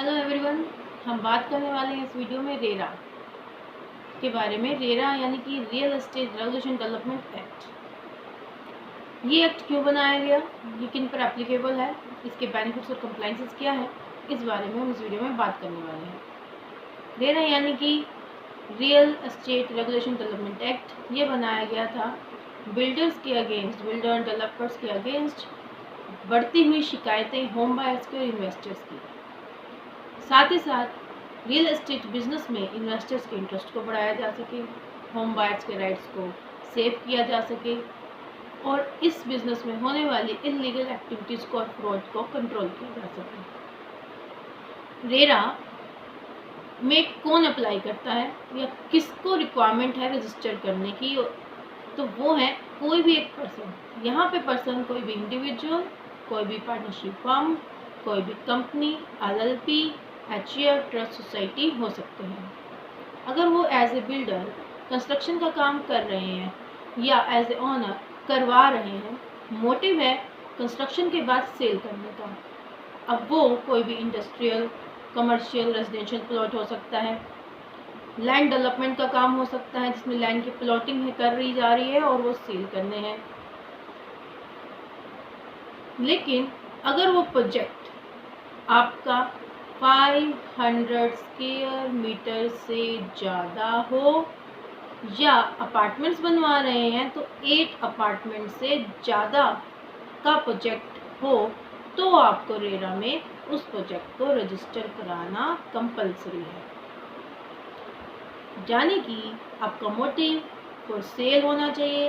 Hello everyone, हम बात करने वाले हैं इस वीडियो में रेरा के बारे में। रेरा यानी कि real estate regulation development act. ये एक्ट क्यों बनाया गया, ये किन पर एप्लीकेबल है, इसके बेनिफिट्स और कंप्लाइंसेस क्या है, इस बारे में हम इस वीडियो में बात करने वाले हैं। रेरा यानी कि real estate regulation development act ये बनाया गया था बिल्डर्स के अगेंस्ट, बिल्डर एंड डेवलपर्स के अगेंस्ट बढ़ती हुई शिकायतें होम बायर्स के और इन्वेस्टर्स की। साथ ही साथ रियल एस्टेट बिजनेस में इन्वेस्टर्स के इंटरेस्ट को बढ़ाया जा सके, होम बायर्स के राइट्स को सेव किया जा सके और इस बिजनेस में होने वाली इलीगल एक्टिविटीज़ को और फ्रॉड को कंट्रोल किया जा सके। रेरा में कौन अप्लाई करता है या किसको रिक्वायरमेंट है रजिस्टर करने की, तो वो है कोई भी एक पर्सन। यहाँ पे पर्सन कोई भी इंडिविजुअल, कोई भी पार्टनरशिप फर्म, कोई भी company, LLP, HUF, trust society हो सकते हैं। अगर वो एज ए बिल्डर कंस्ट्रक्शन का काम कर रहे हैं या एज ए ओनर करवा रहे हैं, मोटिव है कंस्ट्रक्शन के बाद सेल करने का। अब वो कोई भी इंडस्ट्रियल, कमर्शियल, रेजिडेंशियल प्लॉट हो सकता है, लैंड डेवलपमेंट का काम हो सकता है जिसमें लैंड की प्लॉटिंग है कर रही जा रही है और वो सेल करने हैं। लेकिन अगर वो प्रोजेक्ट आपका 500 स्क्वायर मीटर से ज़्यादा हो या अपार्टमेंट्स बनवा रहे हैं तो 8 अपार्टमेंट से ज़्यादा का प्रोजेक्ट हो तो आपको रेरा में उस प्रोजेक्ट को रजिस्टर कराना कंपलसरी है। यानी कि आपका मोटिव फॉर सेल होना चाहिए,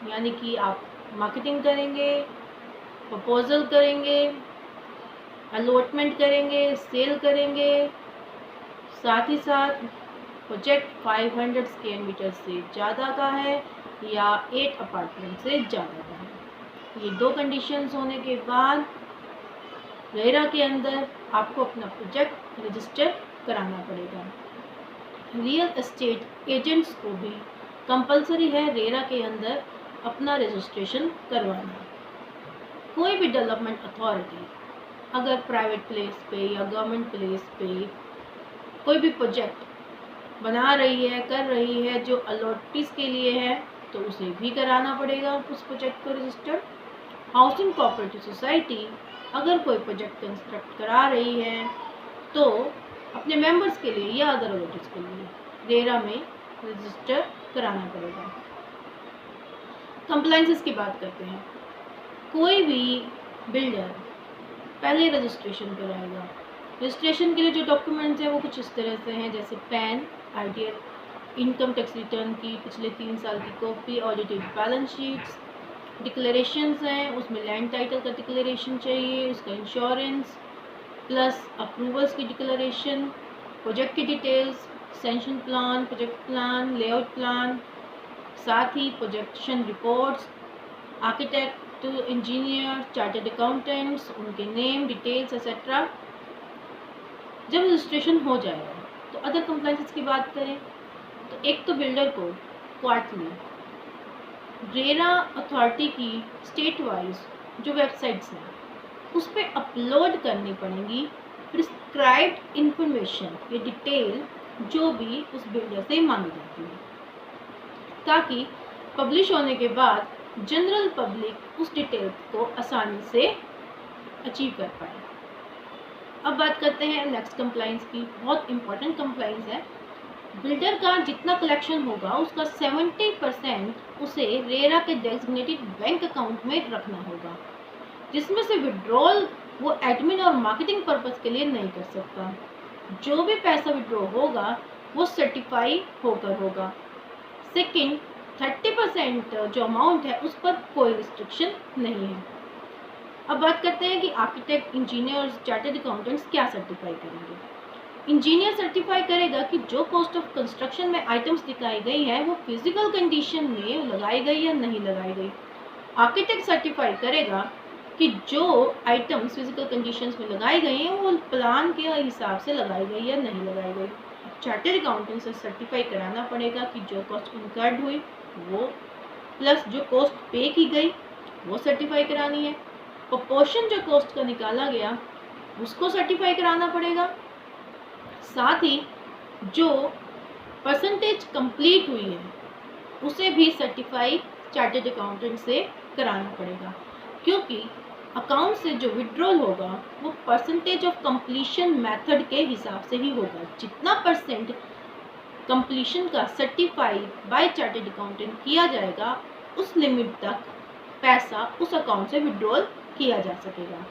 यानी कि आप मार्केटिंग करेंगे, प्रपोजल करेंगे, अलॉटमेंट करेंगे, सेल करेंगे। साथ ही साथ प्रोजेक्ट 500 स्क्वायर मीटर से ज़्यादा का है या 8 अपार्टमेंट से ज़्यादा का है। ये 2 कंडीशंस होने के बाद रेरा के अंदर आपको अपना प्रोजेक्ट रजिस्टर कराना पड़ेगा। रियल एस्टेट एजेंट्स को भी कंपलसरी है रेरा के अंदर अपना रजिस्ट्रेशन करवाना। कोई भी डेवलपमेंट अथॉरिटी अगर प्राइवेट प्लेस पे या गवर्नमेंट प्लेस पे कोई भी प्रोजेक्ट बना रही है, कर रही है जो अलॉटीज के लिए है, तो उसे भी कराना पड़ेगा उस प्रोजेक्ट को रजिस्टर। हाउसिंग कोऑपरेटिव सोसाइटी अगर कोई प्रोजेक्ट कंस्ट्रक्ट करा रही है तो अपने मेंबर्स के लिए या अदर अलॉटीज के लिए रेरा में रजिस्टर कराना पड़ेगा। कंप्लाइंसेस की बात करते हैं। कोई भी बिल्डर पहले रजिस्ट्रेशन कराएगा। रजिस्ट्रेशन के लिए जो डॉक्यूमेंट्स हैं वो कुछ इस तरह से हैं, जैसे PAN, ideal, income tax return की पिछले 3 साल की copy, audited balance sheets, declarations हैं, उसमें लैंड टाइटल का डिक्लेरेशन चाहिए, उसका इंश्योरेंस प्लस अप्रूवल्स की डिक्लेरेशन, प्रोजेक्ट की details, sanction plan, project plan, layout plan, साथ ही projection reports, architect, engineer, chartered accountants, उनके नेम, डिटेल्स एक्सेट्रा। जब रजिस्ट्रेशन हो जाएगा तो अदर कंप्लाइंसेस की बात करें तो एक तो बिल्डर को क्वार्टरली रेरा अथॉरिटी की स्टेट वाइज जो वेबसाइट्स हैं उस पर अपलोड करनी पड़ेंगी प्रिस्क्राइब्ड इंफॉर्मेशन या डिटेल जो भी उस बिल्डर से मांगी जाती है, ताकि पब्लिश होने के बाद जनरल पब्लिक उस डिटेल को आसानी से अचीव कर पाए। अब बात करते हैं नेक्स्ट कंप्लाइंस की। बहुत इंपॉर्टेंट कंप्लाइंस है। बिल्डर का जितना कलेक्शन होगा उसका 70% उसे रेरा के डेजिग्नेटेड बैंक अकाउंट में रखना होगा, जिसमें से विड्रॉल वो एडमिन और मार्केटिंग पर्पस के लिए नहीं कर सकता। जो भी पैसा विड्रॉ होगा वो सर्टिफाई होकर होगा। सेकेंड, 30% जो अमाउंट है उस पर कोई रिस्ट्रिक्शन नहीं है। अब बात करते हैं कि आर्किटेक्ट, इंजीनियर, चार्टर्ड अकाउंटेंट्स क्या सर्टिफाई करेंगे। इंजीनियर सर्टिफाई करेगा कि जो कॉस्ट ऑफ कंस्ट्रक्शन में आइटम्स दिखाई गई है वो फिजिकल कंडीशन में लगाई गई या नहीं लगाई गई। आर्किटेक्ट सर्टिफाई करेगा कि जो आइटम्स फिजिकल कंडीशंस में लगाई गई हैं वो प्लान के हिसाब से लगाई गई या नहीं लगाई गई। चार्टर्ड अकाउंटेंट से सर्टिफाई कराना पड़ेगा कि जो कॉस्ट इनकर्ड हुई वो प्लस जो कॉस्ट पे की गई वो सर्टिफाई करानी है। प्रोपोर्शन जो कॉस्ट का निकाला गया उसको सर्टिफाई कराना पड़ेगा। साथ ही जो परसेंटेज कंप्लीट हुई है उसे भी सर्टिफाइड चार्टर्ड अकाउंटेंट से कराना पड़ेगा, क्योंकि अकाउंट से जो विड्रॉल होगा वो परसेंटेज ऑफ कंप्लीशन मेथड के हिसाब से ही होगा। जितना परसेंट कंप्लीशन का सर्टिफाइड बाय चार्टर्ड अकाउंटेंट किया जाएगा उस लिमिट तक पैसा उस अकाउंट से विड्रॉल किया जा सकेगा।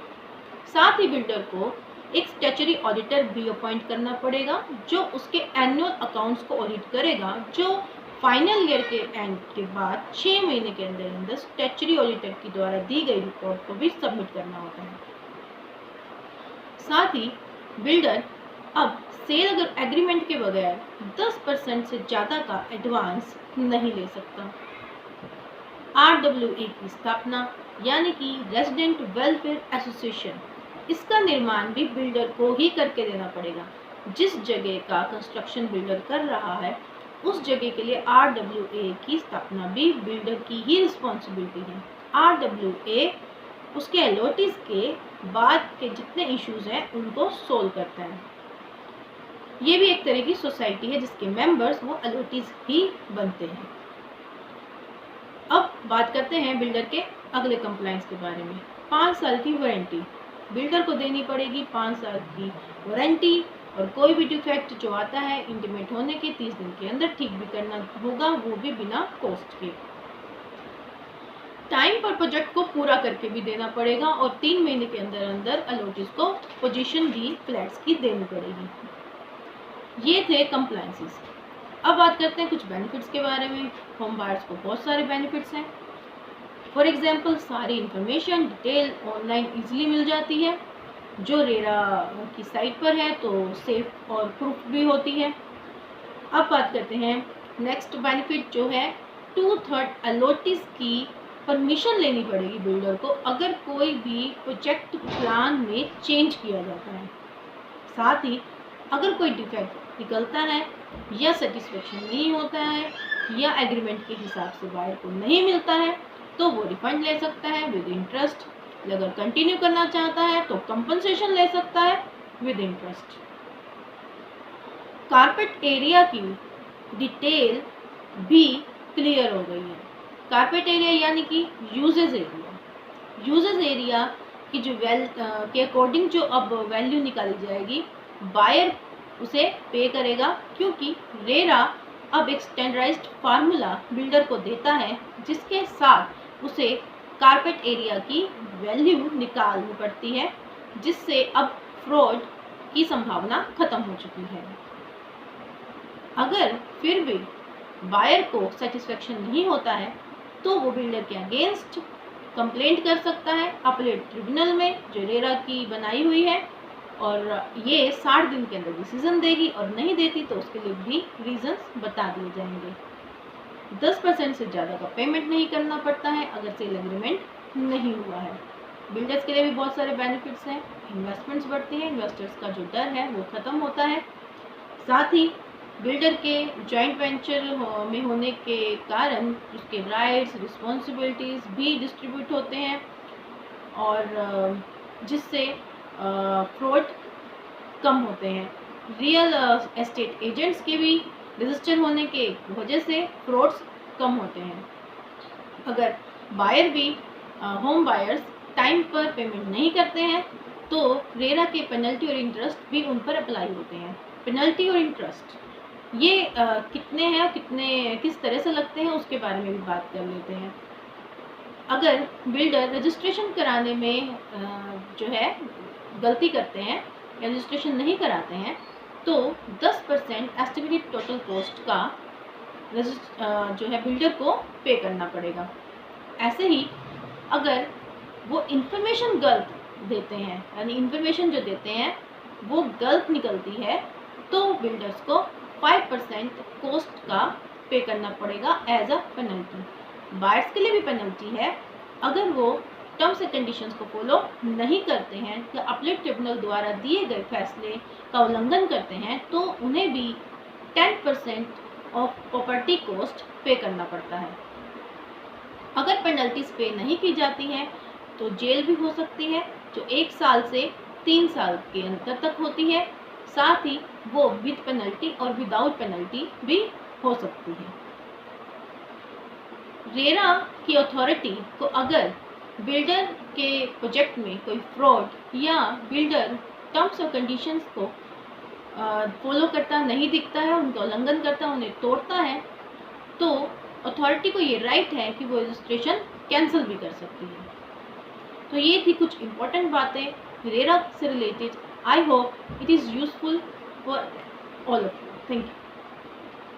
साथ ही बिल्डर को एक स्टैट्यूटरी ऑडिटर भी अपॉइंट करना पड़ेगा जो उसके एनुअल अकाउंट्स को ऑडिट करेगा, जो फाइनल ईयर के एंड के बाद 6 महीने के अंदर अंदर स्टैट्यूटरी ऑडिटर के द्वारा दी गई रिपोर्ट को भी सबमिट करना होता है। साथ ही बिल्डर अब सेल अगर एग्रीमेंट के बगैर 10% से ज़्यादा का एडवांस नहीं ले सकता। RWA की स्थापना यानी कि रेजिडेंट वेलफेयर एसोसिएशन, इसका निर्माण भी बिल्डर को ही करके देना पड़ेगा। जिस जगह का कंस्ट्रक्शन बिल्डर कर रहा है उस जगह के लिए RWA की स्थापना भी बिल्डर की ही रिस्पॉन्सिबिलिटी है। RWA उसके अलॉटीज के बाद के जितने इश्यूज हैं उनको सोल्व करता है। ये भी एक तरह की सोसाइटी है जिसके मेंबर्स वो अलॉटीज ही बनते हैं। अब बात करते हैं बिल्डर के अगले कंप्लायंस के बारे में। 5 साल की वारंटी बिल्डर को देनी पड़ेगी। 5 साल की वारंटी, और कोई भी डिफेक्ट जो आता है इंटीमेट होने के 30 दिन के अंदर ठीक भी करना होगा, वो भी बिना कॉस्ट के। टाइम पर प्रोजेक्ट को पूरा करके भी देना पड़ेगा और 3 महीने के अंदर अंदर अलॉटीज को पोजीशन भी फ्लैट्स की देनी पड़ेगी। ये थे कंप्लायंसेस। अब बात करते हैं कुछ बेनिफिट्स के बारे में। होम बायर्स को बहुत सारे बेनिफिट्स हैं। फॉर एग्जांपल सारी इंफॉर्मेशन डिटेल ऑनलाइन इजीली मिल जाती है, जो रेरा की साइट पर है, तो सेफ और प्रूफ भी होती है। अब बात करते हैं नेक्स्ट बेनिफिट जो है 2/3 अलॉटीज की परमिशन लेनी पड़ेगी बिल्डर को अगर कोई भी प्रोजेक्ट प्लान में चेंज किया जाता है। साथ ही अगर कोई डिफेक्ट निकलता है या सेटिस्फेक्शन नहीं होता है या एग्रीमेंट के हिसाब से बायर को नहीं मिलता है तो वो रिफंड ले सकता है विद इंटरेस्ट। अगर कंटिन्यू करना चाहता है तो कंपनसेशन ले सकता है विद इंटरेस्ट। कारपेट एरिया की डिटेल भी क्लियर हो गई है। कारपेट एरिया यानी कि यूजेज एरिया। यूजेज एरिया की जो के अकॉर्डिंग जो अब वैल्यू निकाली जाएगी बायर उसे पे करेगा, क्योंकि रेरा अब एक स्टैंडर्डाइज्ड फार्मूला बिल्डर को देता है जिसके साथ उसे कारपेट एरिया की वैल्यू निकालनी पड़ती है, जिससे अब फ्रॉड की संभावना खत्म हो चुकी है। अगर फिर भी बायर को सेटिस्फेक्शन नहीं होता है तो वो बिल्डर के अगेंस्ट कंप्लेंट कर सकता है अपीलेट ट्रिब्यूनल में जो रेरा की बनाई हुई है, और ये 60 दिन के अंदर डिसीजन देगी और नहीं देती तो उसके लिए भी रीजंस बता दिए जाएंगे। 10% से ज़्यादा का पेमेंट नहीं करना पड़ता है अगर सेल एग्रीमेंट नहीं हुआ है। बिल्डर्स के लिए भी बहुत सारे बेनिफिट्स हैं। इन्वेस्टमेंट्स बढ़ती हैं, इन्वेस्टर्स का जो डर है वो ख़त्म होता है। साथ ही बिल्डर के जॉइंट वेंचर में होने के कारण उसके राइट्स रिस्पॉन्सिबिलिटीज़ भी डिस्ट्रीब्यूट होते हैं, और जिससे फ्रॉड कम होते हैं। रियल एस्टेट एजेंट्स के भी रजिस्टर होने के वजह से फ्रॉड्स कम होते हैं। अगर बायर भी होम बायर्स टाइम पर पेमेंट नहीं करते हैं तो रेरा के पेनल्टी और इंटरेस्ट भी उन पर अप्लाई होते हैं। पेनल्टी और इंटरेस्ट ये कितने हैं, किस तरह से लगते हैं उसके बारे में भी बात कर लेते हैं। अगर बिल्डर रजिस्ट्रेशन कराने में जो है गलती करते हैं या रजिस्ट्रेशन नहीं कराते हैं तो 10% एस्टिमेटेड टोटल कॉस्ट का जो है बिल्डर को पे करना पड़ेगा। ऐसे ही अगर वो इंफॉर्मेशन गलत देते हैं यानी इंफॉर्मेशन जो देते हैं वो गलत निकलती है तो बिल्डर्स को 5% कॉस्ट का पे करना पड़ेगा एज अ पेनल्टी। बायर्स के लिए भी पेनल्टी है अगर वो टर्म्स एंड कंडीशंस को फॉलो नहीं करते हैं या अपीलेट ट्रिब्यूनल द्वारा दिए गए फैसले का उल्लंघन करते हैं तो उन्हें भी 10% ऑफ प्रॉपर्टी कॉस्ट पे करना पड़ता है। अगर पेनल्टीज पे नहीं की जाती हैं तो जेल भी हो सकती है जो 1 साल से 3 साल के अंतर तक होती है। साथ ही वो विद पेनल्टी और विदाउट पेनल्टी भी हो सकती है। रेरा की अथॉरिटी को अगर बिल्डर के प्रोजेक्ट में कोई फ्रॉड या बिल्डर टर्म्स और कंडीशंस को फॉलो करता नहीं दिखता है, उनका उल्लंघन करता है, उन्हें तोड़ता है, तो अथॉरिटी को ये राइट है कि वो रजिस्ट्रेशन कैंसिल भी कर सकती है। तो ये थी कुछ इम्पोर्टेंट बातें रेरा से related. I hope it is useful for all of you. Thank you.